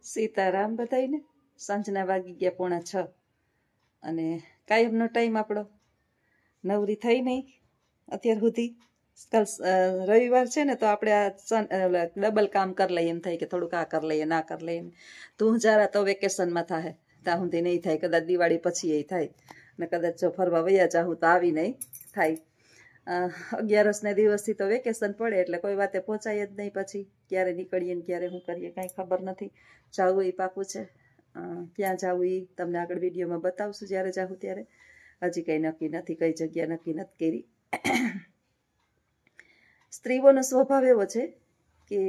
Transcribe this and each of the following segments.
સીતારામ બધાઈને સાંજના વાગી ગયા 5:45 અને કાયમનો ટાઈમ આપણો નવરી થઈ નહીં અત્યાર સુધી. કાલ રવિવાર છે ને તો આપણે આ ડબલ કામ કરી લઈએ, એમ થાય કે થોડુંક આ કરી લઈએ ના કરી લઈએ. તું જરા તો વેકેશનમાં થાય, ત્યાં સુધી નહીં થાય, કદાચ દિવાળી પછી એ થાય ને કદાચ જો ફરવા વયા જાઉં તો આવી નહીં થાય. 11 દિવસથી તો વેકેશન પડે એટલે કોઈ વાતે પહોંચાય જ નહીં. પછી ક્યારે નીકળીએ ને ક્યારે શું કરીએ કાંઈ ખબર નથી. જાવું એ પાકું છે, ક્યાં જાવું એ તમને આગળ વિડીયોમાં બતાવશું જ્યારે જાઉં ત્યારે. હજી કંઈ નક્કી નથી, કઈ જગ્યા નક્કી નથી કરી. સ્ત્રીઓનો સ્વભાવ એવો છે કે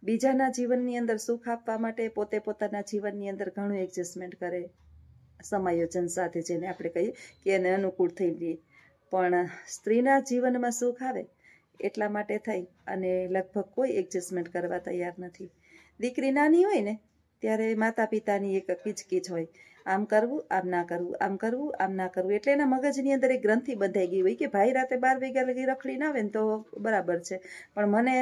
બીજાના જીવનની અંદર સુખ આપવા માટે પોતે પોતાના જીવનની અંદર ઘણું એડજસ્ટમેન્ટ કરે, સમાયોજન સાથે, જેને આપણે કહીએ કે એને અનુકૂળ થઈ રહીએ. પણ સ્ત્રીના જીવનમાં સુખ આવે એટલા માટે થઈ અને લગભગ કોઈ એડજસ્ટમેન્ટ કરવા તૈયાર નથી. દીકરી નાની હોય ને ત્યારે માતા પિતાની એક કીચકીચ હોય, આમ કરવું આમ ના કરવું, આમ કરવું આમ ના કરવું. એટલે એના મગજની અંદર એક ગ્રંથિ બંધાઈ ગઈ હોય કે ભાઈ રાતે 12 વાગ્યા લગી રખડી ના આવે ને તો બરાબર છે, પણ મને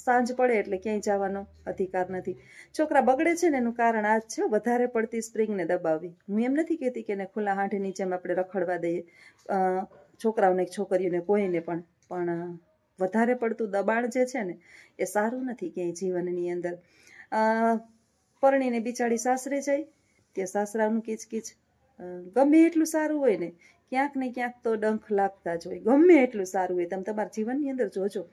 સાંજ પડે એટલે ક્યાંય જવાનો અધિકાર નથી. છોકરા બગડે છે ને એનું કારણ આ જ છે, વધારે પડતી સ્પ્રિંગને દબાવવી. હું એમ નથી કહેતી કે એને ખુલ્લા હાંઢની જેમ આપણે રખડવા દઈએ, છોકરાઓને છોકરીઓને કોઈને પણ વધારે પડતું દબાણ જે છે ને એ સારું નથી ક્યાંય જીવનની અંદર. પરણીને બિચારી સાસરે જાય ત્યાં સાસરાનું કીચકીચ, ગમે એટલું સારું હોય ને ક્યાંક ને ક્યાંક તો ડંખ લાગતા જ હોય. ગમે એટલું સારું હોય, તમે તમારા જીવનની અંદર જોજો,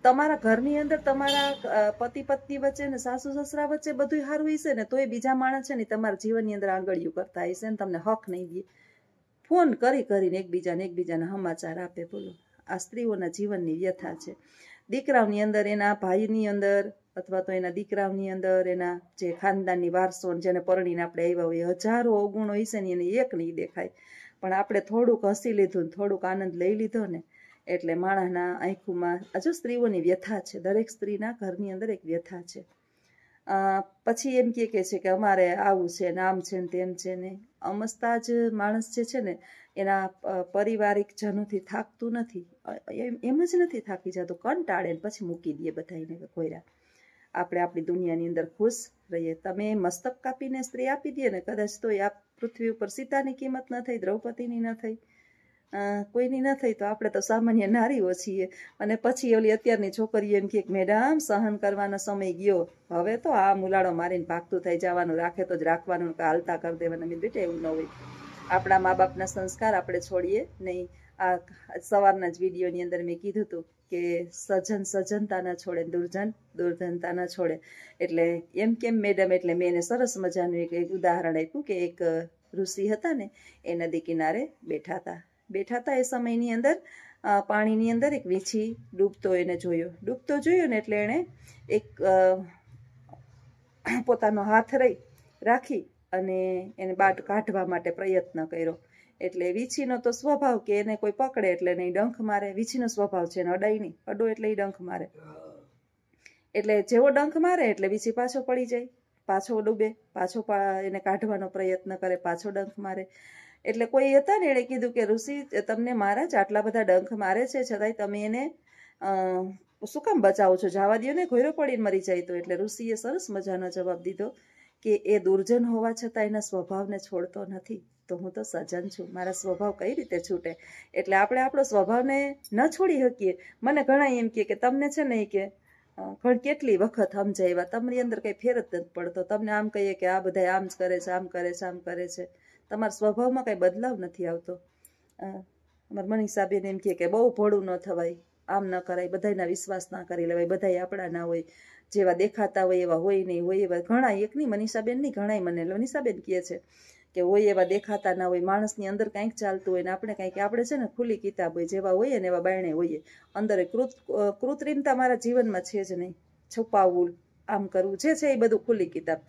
તમારા ઘરની અંદર તમારા પતિ પત્ની વચ્ચે ને સાસુ સસરા વચ્ચે બધું સારું હશે ને તોય બીજા માણસ છે ને તમારા જીવનની અંદર આંગળીઓ કરતા હશે ને તમને હક નહીં દે. ફોન કરીને એકબીજાને સમાચાર આપે. બોલો, આ સ્ત્રીઓના જીવનની વ્યથા છે. દીકરાઓની અંદર, એના ભાઈની અંદર અથવા તો એના દીકરાઓની અંદર, એના જે ખાનદાનની વારસો જેને પરણીને આપણે આવ્યા હોય, હજારો અવગુણો હશે ને એને એક નહીં દેખાય. પણ આપણે થોડુંક હસી લીધું ને થોડુંક આનંદ લઈ લીધો ને એટલે માણસના આંખોમાં જો સ્ત્રીઓની વ્યથા છે. દરેક સ્ત્રીના ઘરની અંદર એક વ્યથા છે. પછી એમ કહે છે કે અમારે આવું છે ને આમ છે ને તેમ છે ને. અમસ્તા જ માણસ જે છે ને એના પારિવારિક જનોથી થાકતું નથી, એમ જ નથી થાકી જતું, કંટાળે ને પછી મૂકી દે બધાને કોયરા. આપણે આપણી દુનિયાની અંદર ખુશ રહીએ. તમે મસ્તક કાપીને સ્ત્રી આપી દે ને કદાચ તો આ પૃથ્વી ઉપર સીતાની કિંમત ન થઈ, દ્રૌપદીની ન થઈ, કોઈની ન થઈ, તો આપણે તો સામાન્ય નારીઓ છીએ. અને પછી ઓલી અત્યારની છોકરીઓ એમ કે મેડમ સહન કરવાનો સમય ગયો, હવે તો આ મુલાડો મારીને ભાગતું થઈ જવાનું, રાખે તો જ રાખવાનું, હાલતા કરી દેવાના. મેં બેટા એવું ન હોય. આપણા મા બાપના સંસ્કાર આપણે છોડીએ નહીં. આ સવારના જ વિડીયોની અંદર મેં કીધું હતું કે સજન સજનતા ના છોડે, દુર્જન દુર્જનતા ના છોડે. એટલે એમ કેમ મેડમ, એટલે મેં એને સરસ મજાનું એક ઉદાહરણ આપ્યું કે એક ઋષિ હતા ને એ નદી કિનારે બેઠા હતા. એ સમયની અંદર પાણીની અંદર એક વીંછી ડૂબતો જોયો ને એટલે એણે એક પોતાનો હાથ રાખી અને એને બાટ કાઢવા માટે પ્રયત્ન કર્યો. એટલે વીંછીનો તો સ્વભાવ કે એને કોઈ પકડે એટલે એને ડંખ મારે. વીંછીનો સ્વભાવ છે, એને અડાય નહીં, અડો એટલે એ ડંખ મારે. એટલે જેવો ડંખ મારે એટલે વીંછી પાછો પડી જાય, પાછો ડૂબે, પાછો એને કાઢવાનો પ્રયત્ન કરે, પાછો ડંખ મારે. એટલે કોઈ હતા ને એણે કીધું કે ઋષિ તમને મહારાજ આટલા બધા ડંખ મારે છે છતાંય તમે એને શું કામ બચાવો છો, જવા દો ને, ઘોયરો પડીને મરી જાય તો. એટલે ઋષિએ સરસ મજાનો જવાબ દીધો કે એ દુર્જન હોવા છતાં એના સ્વભાવને છોડતો નથી, તો હું તો સજન છું, મારા સ્વભાવ કઈ રીતે છૂટે. એટલે આપણે આપણો સ્વભાવને ન છોડી શકીએ. મને ઘણા એમ કે તમને છે ને કે કેટલી વખત સમજાવ્યા, તમારી અંદર કઈ ફેર જ નથી પડતો. તમને આમ કહીએ કે આ બધા આમ જ કરે છે, આમ કરે છે, આમ કરે છે, તમારા સ્વભાવમાં કઈ બદલાવ નથી આવતો. અમારા મનીષાબેન એમ કે બહુ ભોળું ન થવાય, આમ ન કરાય, બધાના વિશ્વાસ ના કરી લેવાય, બધા આપણા ના હોય, જેવા દેખાતા હોય એવા હોય નહીં, હોય એવા ઘણા, એક નહીં મનીષાબેન નહીં ઘણા મને મનીષાબેન કહે છે કે હોય એવા દેખાતા ના હોય. માણસની અંદર કંઈક ચાલતું હોય ને આપણે કંઈક, આપણે છે ને ખુલ્લી કિતાબ હોય, જેવા હોઈએ ને એવા બાયણે હોઈએ. અંદર કૃત્રિમતા મારા જીવનમાં છે જ નહીં. છુપાવવું, આમ કરવું જે છે એ બધું ખુલ્લી કિતાબ.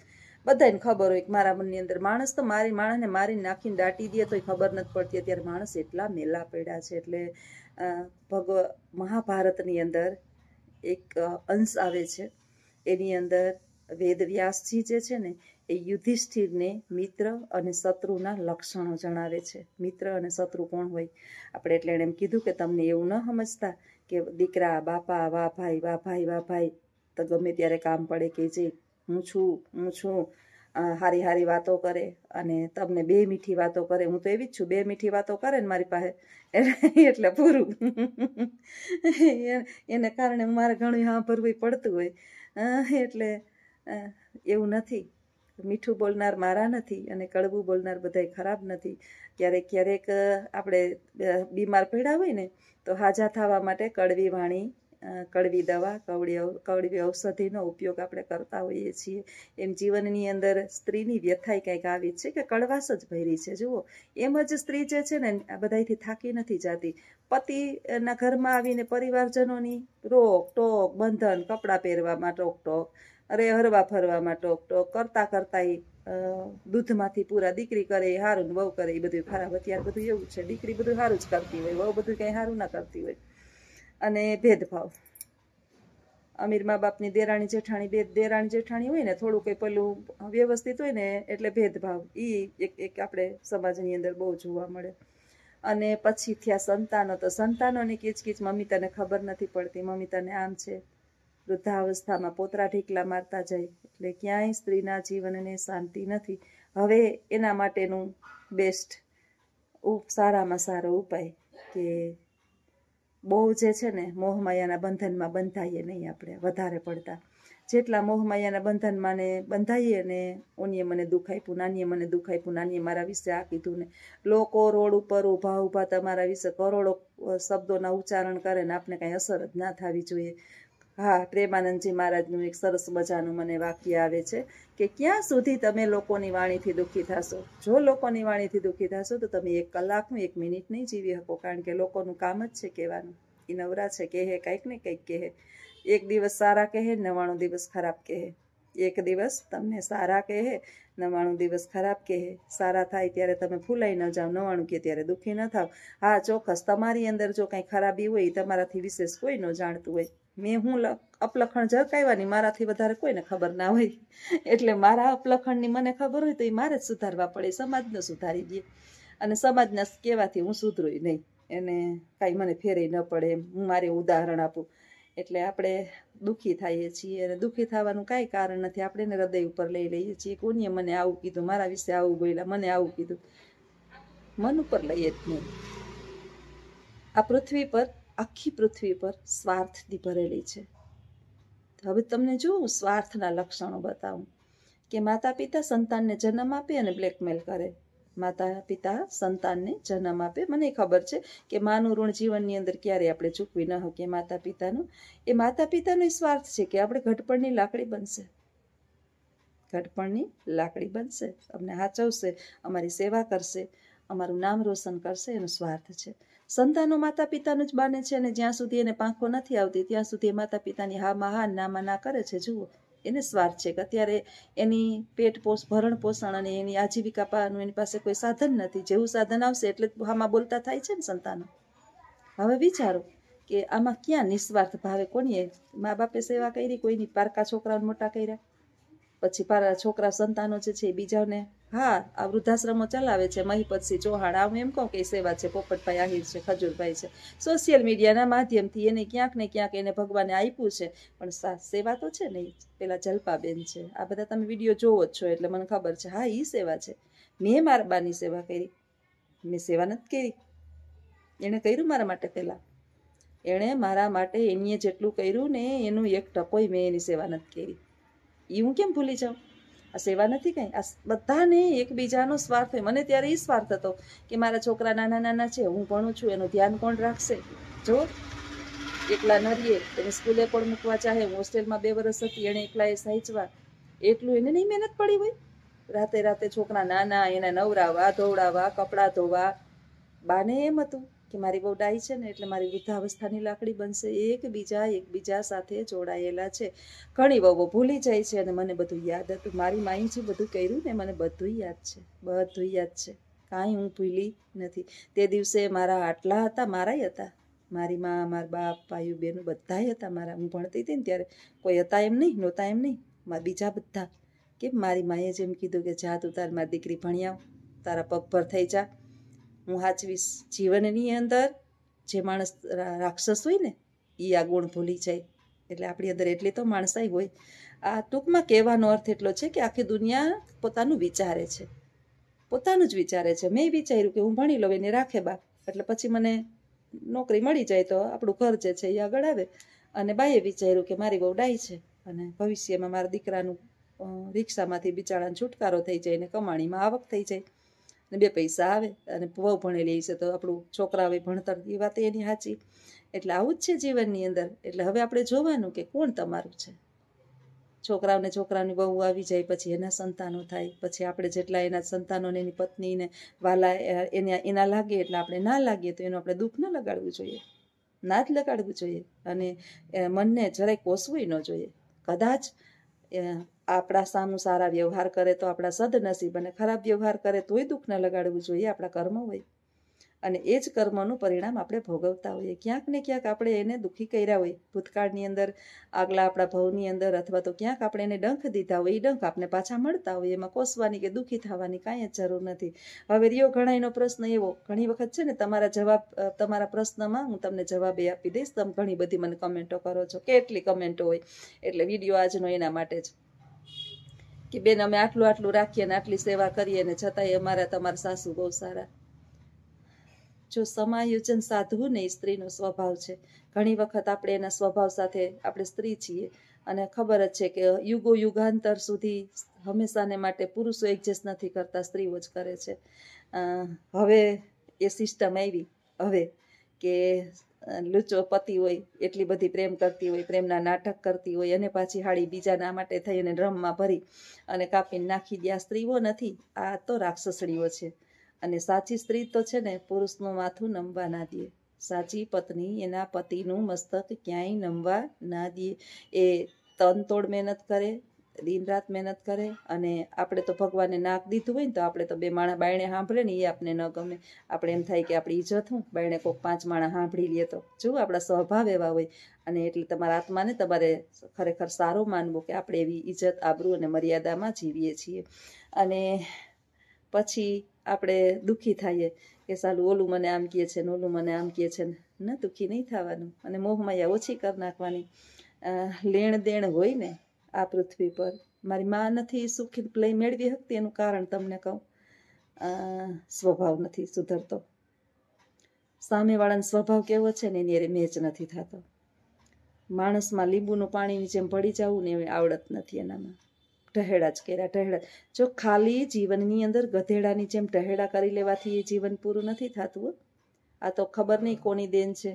બધાને ખબર હોય કે મારા મનની અંદર માણસ તો માણસને મારી નાખીને દાટી દે તોય ખબર નથી પડતી. અત્યારે માણસ એટલા મેલા પડ્યા છે. એટલે મહાભારતની અંદર એક અંશ આવે છે, એની અંદર વેદવ્યાસજી જે છે ને એ યુધિષ્ઠિરને મિત્ર અને શત્રુના લક્ષણો જણાવે છે. મિત્ર અને શત્રુ કોણ હોય આપણે. એટલે એણે એમ કીધું કે તમને એવું ન સમજતા કે દીકરા બાપા, વાહ ભાઈ વાહ ભાઈ વાહ ભાઈ, તો ગમે ત્યારે કામ પડે કે જે હું છું હારી હારી વાતો કરે અને તમને બે મીઠી વાતો કરે. હું તો એવી જ છું, બે મીઠી વાતો કરે ને મારી પાસે એટલે પૂરું. એને કારણે મારે ઘણું સાંભળવું પડતું હોય. એટલે એવું નથી, મીઠું બોલનાર મારા નથી અને કડવું બોલનાર બધાય ખરાબ નથી. ક્યારેક આપણે બીમાર પડ્યા હોય ને તો હાજા થવા માટે કડવી વાણી, કડવી દવા, કડવી ઔષધિનો ઉપયોગ આપણે કરતા હોઈએ છીએ. એમ જીવનની અંદર સ્ત્રીની વ્યથાય કંઈક આવી છે કે કડવાશ જ ભરી છે. જુઓ, એમ જ સ્ત્રી જે છે ને આ બધાથી થાકી નથી જાતી. પતિના ઘરમાં આવીને પરિવારજનોની રોક ટોક, બંધન, કપડાં પહેરવામાં ટોક ટોક, અરે હરવા ફરવામાં ટોક ટોક કરતા દૂધમાંથી પૂરા દીકરી કરે એ સારું, વહુ કરે એ બધું ખરાબ. અત્યારે બધું એવું છે, દીકરી બધું સારું જ કરતી હોય, વહુ બધું કંઈ સારું ના કરતી હોય. અને ભેદભાવ, અમીર મા બાપની દેરાણી જેઠાણી, બે દેરાણી જેઠાણી હોય ને થોડું કંઈ પેલું વ્યવસ્થિત હોય ને એટલે ભેદભાવ, એક આપણે સમાજની અંદર બહુ જોવા મળે. અને પછી થયા સંતાનો, તો સંતાનોની કીચકીચ, મમ્મી તને ખબર નથી પડતી, મમ્મી તને આમ છે. વૃદ્ધાવસ્થામાં પોતરા ઢીકલા મારતા જાય એટલે ક્યાંય સ્ત્રીના જીવનને શાંતિ નથી. હવે એના માટેનું બેસ્ટ સારામાં સારો ઉપાય કે બહુ જે છે ને મોહમાયાના બંધનમાં બંધાઈએ નહીં. આપણે વધારે પડતા જેટલા મોહમાયાના બંધનમાં ને બંધાઈએ ને, ઓનીએ મને દુઃખ આપ્યું, નાનીએ મને દુઃખ આપ્યું, નાનીએ મારા વિશે આ કીધું ને, લોકો રોડ ઉપર ઊભા તમારા વિશે કરોડો શબ્દોના ઉચ્ચારણ કરે ને આપણે કાંઈ અસર જ ના થવી જોઈએ. હા, પ્રેમાનંદજી મહારાજનું એક સરસ મજાનું મને વાક્ય આવે છે કે ક્યાં સુધી તમે લોકોની વાણીથી દુઃખી થશો? જો લોકોની વાણીથી દુઃખી થશો તો તમે 1 કલાકનું 1 મિનિટ નહીં જીવી શકો. કારણ કે લોકોનું કામ જ છે કહેવાનું. એ નવરા છે, કહે કંઈક ને કંઈક કહે. એક દિવસ સારા કહે, 99 દિવસ ખરાબ કહે. એક દિવસ તમને સારા કહે, 99 દિવસ ખરાબ કહે. સારા થાય ત્યારે તમે ફૂલાઈ ન જાઓ, 99 કહે ત્યારે દુઃખી ન થાવ. હા, ચોક્કસ તમારી અંદર જો કંઈ ખરાબી હોય તમારાથી વિશેષ કોઈ ન જાણતું હોય. હું અપલખણ ઝરકાવવાની, મારાથી વધારે કોઈને ખબર ના હોય. એટલે મારા અપલખણની મને ખબર હોય તો એ મારે જ સુધારવા પડે. સમાજને સુધારી દે અને સમાજના કહેવાથી હું સુધરું નહીં, એને કાંઈ મને ફેરય ન પડે એમ હું મારે ઉદાહરણ આપું. એટલે આપણે દુઃખી થઈએ છીએ અને દુઃખી થવાનું કાંઈ કારણ નથી. આપણે એને હૃદય ઉપર લઈ લઈએ છીએ. કોઈએ મને આવું કીધું, મારા વિશે આવું બોલ્યા, મને આવું કીધું, મન ઉપર લઈએ જ નહીં. આ પૃથ્વી પર, આખી પૃથ્વી પર સ્વાર્થથી ભરેલી છે. હવે તમને જો સ્વાર્થના લક્ષણો બતાવું કે માતા પિતા સંતાનને જન્મ આપે અને બ્લેકમેલ કરે. માતા પિતા સંતાનને જન્મ આપે. મને ખબર છે કે માનું ઋણ જીવનની અંદર ક્યારેય આપણે ચૂકવી ન શકીએ. માતા પિતાનું, એ માતા પિતાનો સ્વાર્થ છે કે આપણે ઘડપણની લાકડી બનશે, ઘડપણની લાકડી બનશે, અમને હાચવશે, અમારી સેવા કરશે, અમારું નામ રોશન કરશે, એનો સ્વાર્થ છે. સંતાનો માતા પિતાનું જ બાને છે અને જ્યાં સુધી એને પાંખો નથી આવતી ત્યાં સુધી માતા પિતાની હામાં હા નામાં ના કરે છે. જુઓ, એને સ્વાર્થ છે કે અત્યારે એની ભરણ પોષણ અને એની આજીવિકા પાવાનું એની પાસે કોઈ સાધન નથી. જેવું સાધન આવશે એટલે હામાં બોલતા થાય છે ને સંતાનો. હવે વિચારો કે આમાં ક્યાં નિસ્વાર્થ ભાવે કોણીએ મા બાપે સેવા કરી, કોઈની પારકા છોકરાઓને મોટા કર્યા, પછી છોકરા સંતાનો જે છે એ બીજાને, હા, આ વૃદ્ધાશ્રમો ચલાવે છે મહીપતસિંહ ચૌહાણ, આ હું એમ કહું કે સેવા છે. પોપટભાઈ આહિર છે, ખજૂરભાઈ છે, સોશિયલ મીડિયાના માધ્યમથી એને ક્યાંક ને ક્યાંક એને ભગવાને આપ્યું છે, પણ સેવા તો છે ને. પેલા જલ્પાબેન છે, આ બધા તમે વિડીયો જોવો જ છો એટલે મને ખબર છે. હા, એ સેવા છે. મેં મારા બાની સેવા કરી, મેં સેવા નથી કરી. એણે કર્યું મારા માટે. પહેલા એણે મારા માટે એની જેટલું કર્યું ને એનું 1% મેં એની સેવા નથી કરી. એ હું કેમ ભૂલી જાઉં? આ સેવા નથી કાંઈ. આ બધાને એકબીજાનો સ્વાર્થ હોય. મને ત્યારે એ સ્વાર્થ હતો કે મારા છોકરા નાના નાના છે, હું ભણું છું, એનું ધ્યાન કોણ રાખશે? જો એકલા ન રહીએ, એને સ્કૂલે પણ મૂકવા ચાહે, હું હોસ્ટેલમાં 2 વર્ષ હતી, એણે એકલા એ સાચવા, એટલું એને નહીં મહેનત પડી હોય. રાતે રાતે છોકરા નાના, એને નવરાવા, ધોવડાવવા, કપડાં ધોવા. બાને એમ હતું કે મારી બહુ ડાઈ છે ને એટલે મારી વૃદ્ધાવસ્થાની લાકડી બનશે. એકબીજા સાથે જોડાયેલા છે. ઘણી વહુઓ ભૂલી જાય છે અને મને બધું યાદ હતું. મારી માઈ જે બધું કર્યું ને મને બધું યાદ છે, બધું યાદ છે. કાંઈ હું ભૂલી નથી. તે દિવસે મારા આટલા હતા, મારાય હતા. મારી મા, મારા બાપ, ભાઈઓ બહેનો બધાય હતા મારા. હું ભણતી હતી ને ત્યારે કોઈ હતા એમ નહીં, નહોતા એમ નહીં, મારા બીજા બધા. કેમ મારી માએ જેમ કીધું કે જા તું તાર મારી દીકરી ભણી આવ, તારા પગભર થઈ જા, હું હાચવીશ. જીવનની અંદર જે માણસ રાક્ષસ હોય ને એ આ ગુણ ભૂલી જાય. એટલે આપણી અંદર એટલી તો માણસાઈ હોય. આ ટૂંકમાં કહેવાનો અર્થ એટલો છે કે આખી દુનિયા પોતાનું વિચારે છે, પોતાનું જ વિચારે છે. મેં વિચાર્યું કે હું ભણી લઉં એને રાખે બા, એટલે પછી મને નોકરી મળી જાય તો આપણું ઘર જે છે એ આગળ આવે. અને બાઈએ વિચાર્યું કે મારી બહુ ડાઈ છે અને ભવિષ્યમાં મારા દીકરાનું રિક્ષામાંથી બિચારાને છુટકારો થઈ જાય ને કમાણીમાં આવક થઈ જાય ને 2 પૈસા આવે અને વહુ ભણેલી છે તો આપણું છોકરાઓ ભણતર, એ વાત એની સાચી. એટલે આવું જ છે જીવનની અંદર. એટલે હવે આપણે જોવાનું કે કોણ તમારું છે. છોકરાની બહુ આવી જાય, પછી એના સંતાનો થાય, પછી આપણે જેટલા એના સંતાનોને એની પત્નીને વાલા એના લાગે એટલે આપણે ના લાગીએ તો એનું આપણે દુઃખ ન લગાડવું જોઈએ, ના જ લગાડવું જોઈએ. અને મનને જરાય કોસવું ન જોઈએ. કદાચ આપણા સામું સારા વ્યવહાર કરે તો આપણા સદનસીબ, અને ખરાબ વ્યવહાર કરે તોય દુઃખ ન લગાડવું જોઈએ. આપણા કર્મ હોય અને એ જ કર્મનું પરિણામ આપણે ભોગવતા હોઈએ. ક્યાંક ને ક્યાંક આપણે એને દુઃખી કર્યા હોય ભૂતકાળની અંદર, આગલા આપણા ભવની અંદર, અથવા તો ક્યાંક આપણે એને ડંખ દીધા હોય, એ ડંખ આપણે પાછા મળતા હોય. એમાં કોસવાની કે દુઃખી થવાની કાંઈ જ જરૂર નથી. હવે રહ્યો ઘણાનો પ્રશ્ન એવો, ઘણી વખત છે ને તમારા પ્રશ્નમાં હું તમને જવાબ આપી દઈશ. તમે ઘણી બધી મને કમેન્ટો કરો છો, કેટલી કમેન્ટો હોય. એટલે વિડીયો આજનો એના માટે જ કે બેન અમે આટલું રાખીએ ને આટલી સેવા કરીએ ને છતાંય તમારા સાસુ બહુ સારા. જો સમાયોજન સાધવું ને એ સ્ત્રીનો સ્વભાવ છે. ઘણી વખત આપણે એના સ્વભાવ સાથે, આપણે સ્ત્રી છીએ અને ખબર જ છે કે યુગાંતર સુધી હંમેશાને માટે પુરુષો એડજસ્ટ નથી કરતા, સ્ત્રીઓ જ કરે છે. હવે એ સિસ્ટમ આવી હવે કે લૂચો પતિ હોય, એટલી બધી પ્રેમ કરતી હોય, પ્રેમના નાટક કરતી હોય, અને પાછી હાડી બીજાના માટે થઈ અને ડ્રમમાં ભરી અને કાપીને નાખી દે. આ સ્ત્રીઓ નથી, આ તો રાક્ષસણીઓ છે. અને સાચી સ્ત્રી તો છે ને પુરુષનું માથું નમવા ના દે. સાચી પત્ની એના પતિનું મસ્તક ક્યાંય નમવા ના દે. એ તનતોડ મહેનત કરે, દિન રાત મહેનત કરે. અને આપણે તો ભગવાને નાક દીધું હોય ને તો આપણે તો 2 માણા બાયણે સાંભળે ને એ આપણે ન ગમે. આપણે એમ થાય કે આપણી ઇજ્જત હું બાયણે કોઈક 5 માણા સાંભળી લે તો. જો આપણા સ્વભાવ એવા હોય. અને એટલે તમારા આત્માને તમારે ખરેખર સારો માનવો કે આપણે એવી ઇજ્જત, આબરૂ અને મર્યાદામાં જીવીએ છીએ. અને પછી આપણે દુઃખી થઈએ કે સાલું ઓલું મને આમ કહે છે ને ઓલું મને આમ કહે છે ને. દુઃખી નહીં થવાનું અને મોહમાયા ઓછી કરી નાખવાની. લેણ દેણ હોય ને આ પૃથ્વી પર, મારી માં નથી સુખી લઈ મેળવી શકતી એનું કારણ તમને કહું, સ્વભાવ નથી સુધરતો. સામેવાળાનો સ્વભાવ કેવો છે ને એની મેચ નથી થતો. માણસમાં લીંબુનું પાણીની જેમ પડી જવું ને એવી આવડત નથી એનામાં. ટહેડા જ કર્યા, ટહેડા. જો ખાલી જીવનની અંદર ગધેડાની જેમ ટહેડા કરી લેવાથી એ જીવન પૂરું નથી થતું. આ તો ખબર નહીં કોની દેન છે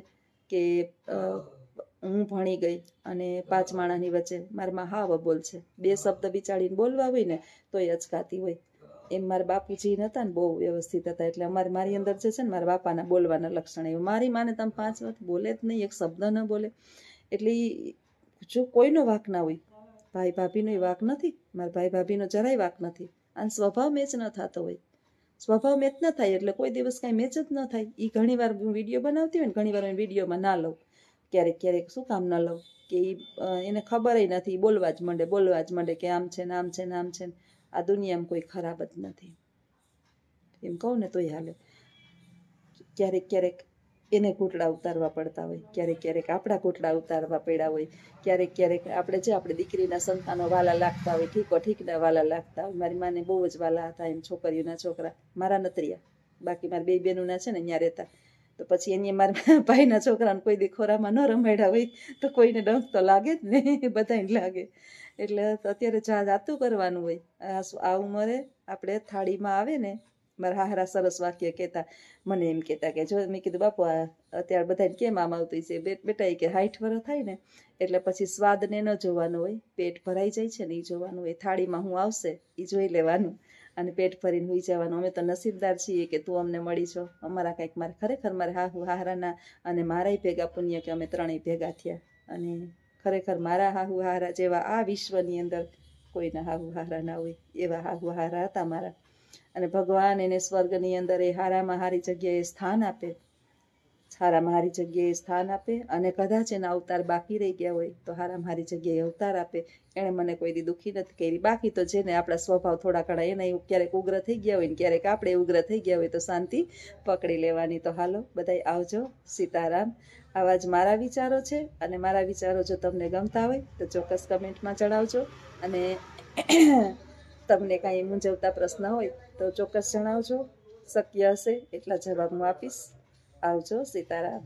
કે હું ભણી ગઈ અને 5 માણાની વચ્ચે મારામાં હાવ બોલ છે. 2 શબ્દ વિચારીને બોલવા હોય ને તોય અચકાતી હોય. એમ મારા બાપુજી નહોતા ને બહુ વ્યવસ્થિત હતા. એટલે મારી અંદર જે છે ને મારા બાપાના બોલવાના લક્ષણ એવું. મારી માને તમે 5 વખત બોલે જ નહીં, એક શબ્દ ન બોલે. એટલે જો કોઈનો વાંક ના હોય, ભાઈ ભાભીનો વાંક નથી, મારા ભાઈ ભાભીનો જરાય વાંક નથી. આનો સ્વભાવ મેચ ન થતો હોય. સ્વભાવ મેચ ન થાય એટલે કોઈ દિવસ કાંઈ મેચ જ ન થાય. એ ઘણી વાર હું વિડીયો બનાવતી હોય ને, ઘણી વાર હું વિડીયોમાં ના લઉં. ક્યારેક શું કામ ન લઉં કે એને ખબર નથી, બોલવા જ માંડે કે આમ છે ને આમ છે ને આમ છે ને. આ દુનિયામાં કોઈ ખરાબ જ નથી એમ કહું ને તોય હાલે. ક્યારેક એને ઘૂંટડા ઉતારવા પડતા હોય, ક્યારેક આપણા ઘૂંટડા ઉતારવા પડ્યા હોય. ક્યારેક આપણે જે આપણી દીકરીના સંતાનો વાલા લાગતા હોય, ઠીકના વાલા લાગતા હોય. મારી માને બહુ જ વાલા હતા એમ છોકરીઓના છોકરા. મારા નતરિયા, બાકી મારા 2 બહેનોના છે ને ત્યાં રહેતા. તો પછી એને મારા ભાઈના છોકરાને કોઈ દી ખોરામાં ન રમાડ્યા હોય તો કોઈને ડંખ તો લાગે જ ને, બધાને લાગે. એટલે અત્યારે જાતું કરવાનું હોય. આ ઉંમરે આપણે થાળીમાં આવે ને, મારા હાહરા સરસ વાક્ય કહેતા, મને એમ કહેતા કે જો મેં કીધું બાપુ અત્યારે બધાને કેમ આમ આવતું છે બેટા, એ કે 60 વર્ષ થાય ને એટલે પછી સ્વાદને ન જોવાનું હોય, પેટ ભરાઈ જાય છે ને એ જોવાનું હોય. થાળીમાં હું આવશે એ જોઈ લેવાનું અને પેટ ભરીને હોઈ જવાનું. અમે તો નસીબદાર છીએ કે તું અમને મળી છો. અમારા કંઈક ખરેખર મારે હાહરાના અને મારાય ભેગા પુણ્ય કે અમે 3 ભેગા થયા. અને ખરેખર મારા હાહુ હાહરા જેવા આ વિશ્વની અંદર કોઈના હાહુ હાહરા ના હોય, એવા હાહુ હાહરા હતા મારા. અને ભગવાન એને સ્વર્ગની અંદર એ હારામાં હારી જગ્યાએ સ્થાન આપે. હારામાં હારી જગ્યાએ સ્થાન આપે, અને કદાચ એના અવતાર બાકી રહી ગયા હોય તો હારામાં હારી જગ્યાએ અવતાર આપે. એણે મને કોઈ દી દુઃખી નથી કરી. બાકી તો જેને આપણા સ્વભાવ થોડા ઘણા એના ક્યારેક ઉગ્ર થઈ ગયા હોય ને ક્યારેક આપણે ઉગ્ર થઈ ગયા હોય તો શાંતિ પકડી લેવાની. તો હાલો બધાય આવજો. સીતારામ. આવા જ મારા વિચારો છે, અને મારા વિચારો જો તમને ગમતા હોય તો ચોક્કસ કમેન્ટમાં જણાવજો. અને તમને કાંઈ મૂંઝવતા પ્રશ્ન હોય તો ચોક્કસ જણાવજો. શક્ય હશે એટલા જવાબ હું આપીશ. આવજો. સીતારામ.